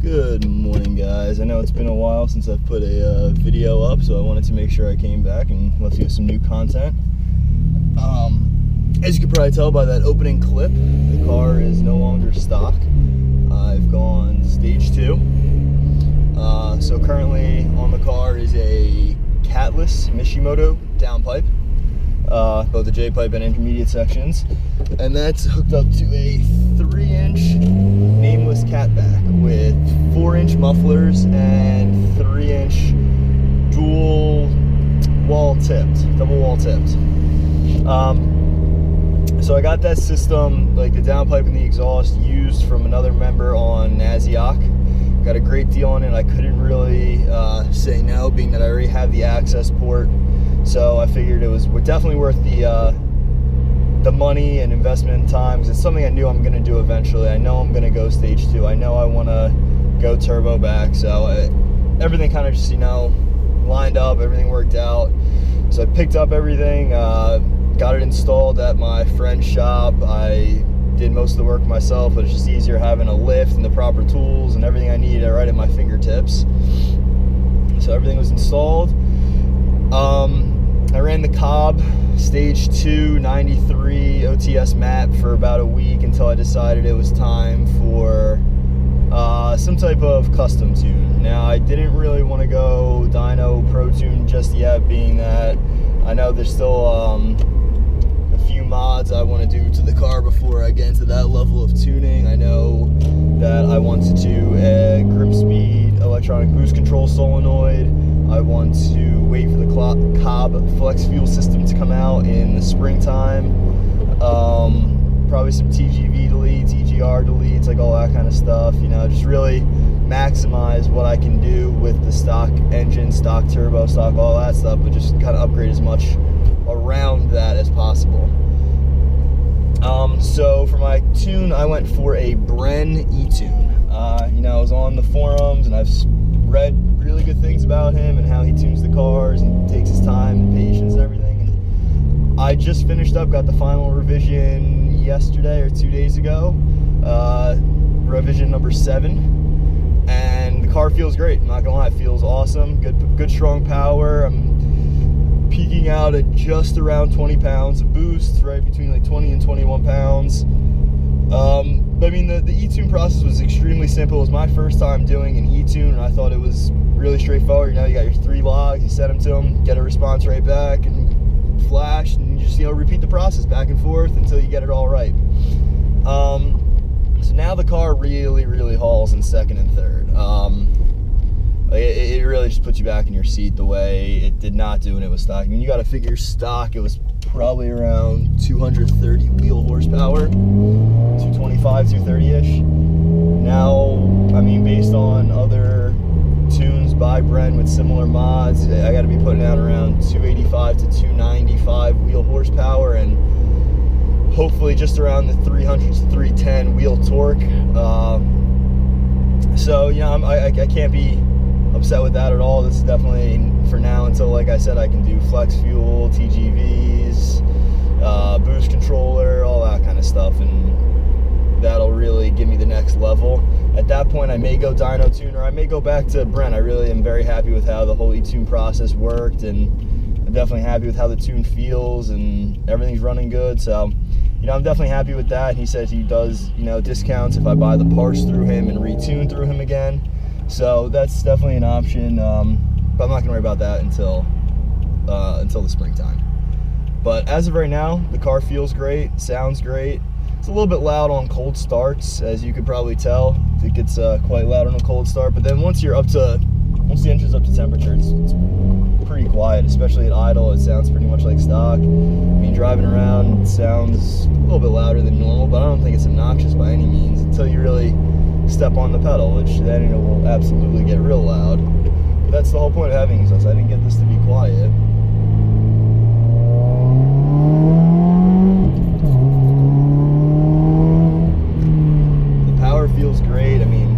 Good morning, guys. I know it's been a while since I've put a video up, so I wanted to make sure I came back and let's get some new content. As you can probably tell by that opening clip, the car is no longer stock. I've gone stage 2. So currently on the car is a Catless Mishimoto downpipe, both the J-pipe and intermediate sections, and that's hooked up to a 3-inch Nameless Catback with 4-inch mufflers and 3-inch double wall tipped. So I got that system, like the downpipe and the exhaust, used from another member on Naziok. Got a great deal on it. I couldn't really say no, being that I already have the access port. So I figured it was definitely worth the money and investment and time, because it's something I knew I'm going to do eventually. I know I'm going to go stage 2. I know I want to go turbo back. So everything kind of just, lined up. Everything worked out. So I picked up everything, got it installed at my friend's shop. I did most of the work myself, but it's just easier having a lift and the proper tools and everything I needed right at my fingertips. So everything was installed. I ran the Cobb Stage 2 93 OTS map for about a week until I decided it was time for some type of custom tune. Now, I didn't really want to go dyno pro tune just yet, being that I know there's still a few mods I want to do to the car before I get into that level of tuning. I know that I want to do a Grimspeed electronic boost control solenoid. I want to wait for the Cobb flex fuel system to come out in the springtime. Probably some TGV deletes, EGR deletes, like all that kind of stuff. Just really maximize what I can do with the stock engine, stock turbo, stock all that stuff, but just kind of upgrade as much around that as possible. So for my tune, I went for a Bren E-Tune. I was on the forums and I've read really good things about him and how he tunes the cars and takes his time and patience and everything. And I just finished up, got the final revision yesterday or 2 days ago, revision number 7, and the car feels great. I'm not gonna lie, it feels awesome. Good strong power. I'm peaking out at just around 20 pounds of boost, right between like 20 and 21 pounds. But I mean, the E-Tune process was extremely simple. It was my first time doing an E-Tune, and I thought it was really straightforward. You got your 3 logs, you set them to them, get a response rate back, and flash, and you just repeat the process back and forth until you get it all right. So now the car really hauls in second and third. It really just puts you back in your seat the way it did not do when it was stock. I mean, you got to figure stock, it was probably around 230 wheel horsepower, 225, 230-ish. Now, I mean, based on other tunes by Bren with similar mods, I got to be putting out around 285 to 295 wheel horsepower, and hopefully just around the 300 to 310 wheel torque. So I can't be upset with that at all. This is definitely, for now, until, like I said, I can do flex fuel, TGVs, boost controller, all that kind of stuff, and that'll really give me the next level. At that point, I may go dyno tune, or I may go back to Bren. I really am very happy with how the whole E-Tune process worked, and I'm definitely happy with how the tune feels, and everything's running good. So, I'm definitely happy with that. He says he does, discounts if I buy the parts through him and retune through him again. So that's definitely an option, but I'm not gonna worry about that until the springtime. But as of right now, the car feels great, sounds great. It's a little bit loud on cold starts, as you could probably tell. It gets quite loud on a cold start, but then once the engine's up to temperature, it's pretty quiet, especially at idle. It sounds pretty much like stock. I mean, driving around, it sounds a little bit louder than normal, but I don't think it's obnoxious by any means until you really step on the pedal, which then it will absolutely get real loud. But that's the whole point of having this. I didn't get this to be quiet. The power feels great. I mean,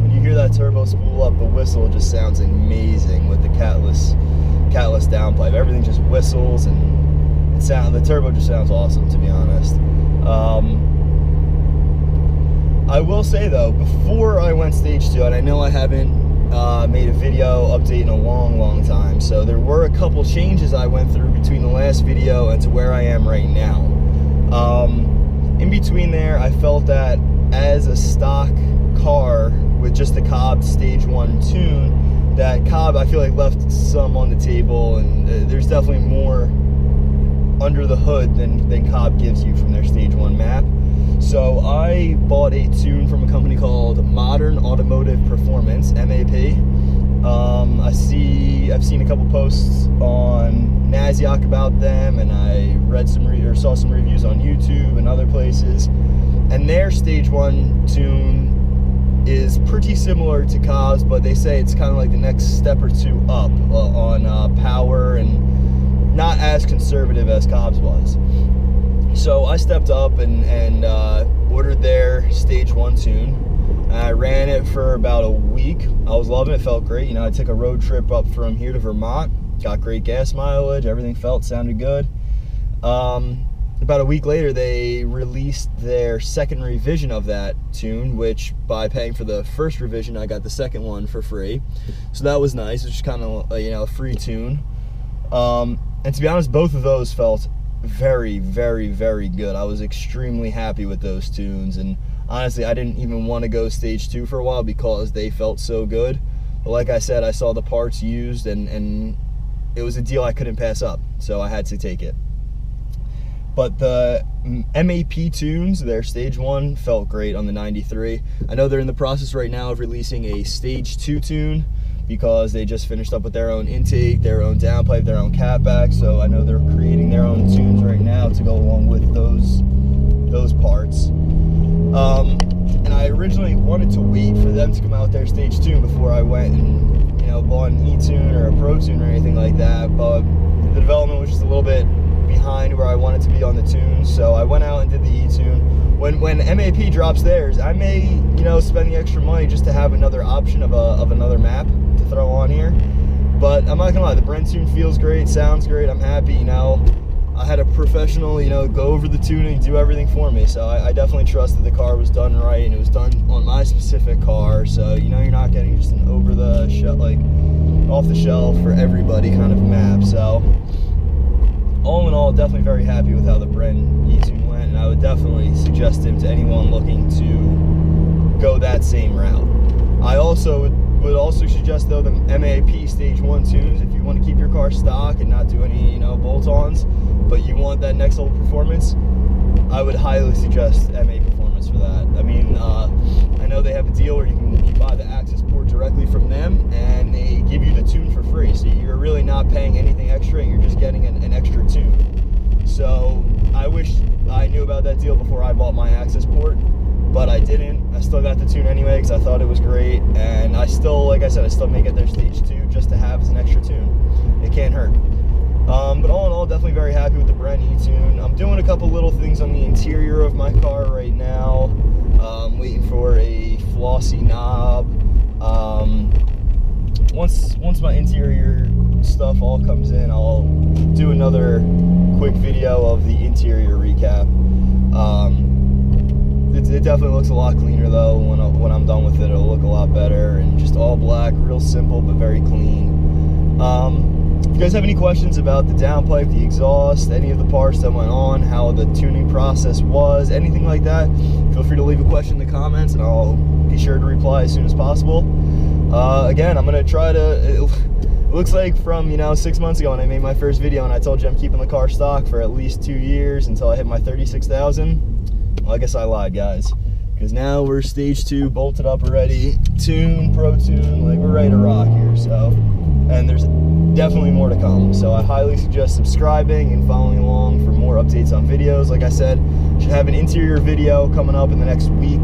when you hear that turbo spool up, the whistle just sounds amazing with the Catless downpipe. Everything just whistles, and and the turbo just sounds awesome, to be honest. I will say though, before I went stage 2, and I know I haven't made a video update in a long time, so there were a couple changes I went through between the last video and to where I am right now. In between there, I felt that as a stock car with just the Cobb stage 1 tune, that Cobb, I feel like, left some on the table, and there's definitely more under the hood than Cobb gives you from their stage 1 map. So I bought a tune from a company called Modern Automotive Performance, MAP. I've seen a couple posts on Naziak about them, and I read saw some reviews on YouTube and other places. And their stage 1 tune is pretty similar to Cobb's, but they say it's kind of like the next step or two up on power, and not as conservative as Cobb's was. So I stepped up and ordered their stage 1 tune. I ran it for about a week. I was loving it, felt great. You know, I took a road trip up from here to Vermont, got great gas mileage, everything sounded good. About a week later, they released their second revision of that tune, which by paying for the first revision, I got the second one for free. So that was nice. It's just kind of, a free tune. And to be honest, both of those felt very good. I was extremely happy with those tunes, and honestly, I didn't even want to go stage 2 for a while because they felt so good. But like I said, I saw the parts used, and it was a deal I couldn't pass up, so I had to take it. But the MAP tunes, their stage 1, felt great on the 93. I know they're in the process right now of releasing a stage 2 tune, because they just finished up with their own intake, their own downpipe, their own catback. So I know they're creating their own tunes right now to go along with those parts. And I originally wanted to wait for them to come out with their stage 2 before I went and bought an E-Tune or a Pro Tune or anything like that. But the development was just a little bit behind where I wanted to be on the tune, so I went out and did the E-Tune. When MAP drops theirs, I may spend the extra money just to have another option of another map to throw on here. But I'm not gonna lie, the BrenTuning feels great, sounds great. I'm happy. I had a professional go over the tuning, do everything for me, so I definitely trust that the car was done right, and it was done on my specific car. So you're not getting just an over the shelf, off the shelf for everybody kind of map. So all in all, definitely very happy with how the Bren E-Tune went, and I would definitely suggest him to anyone looking to go that same route. I also would also suggest, though, the MAP stage 1 tunes, if you want to keep your car stock and not do any bolt-ons, but you want that next level performance, I would highly suggest MA Performance for that. I mean, I know they have a deal where you buy the Accessport directly from them, and they give you the tune for free. So you're really not paying anything extra, you're just getting an extra tune. So I wish I knew about that deal before I bought my Accessport, but I didn't. I still got the tune anyway because I thought it was great, and I still, like I said, I still may get their stage 2 just to have as an extra tune. It can't hurt. But all in all, definitely very happy with the Bren E-Tune. I'm doing a couple little things on the interior of my car right now. Waiting for a flossy knob. Once my interior stuff all comes in, I'll do another quick video of the interior recap. It definitely looks a lot cleaner though. When I'm done with it, it'll look a lot better, and just all black, real simple but very clean. If you guys have any questions about the downpipe, the exhaust, any of the parts that went on, how the tuning process was, anything like that, feel free to leave a question in the comments, and I'll be sure to reply as soon as possible. Again, I'm gonna try to. It looks like from 6 months ago when I made my first video, and I told you I'm keeping the car stock for at least 2 years until I hit my 36,000. Well, I guess I lied, guys, because now we're stage 2, bolted up already, tune, pro tune, we're ready to rock here. So, and there's definitely more to come. So I highly suggest subscribing and following along for more updates on videos. Like I said, should have an interior video coming up in the next week.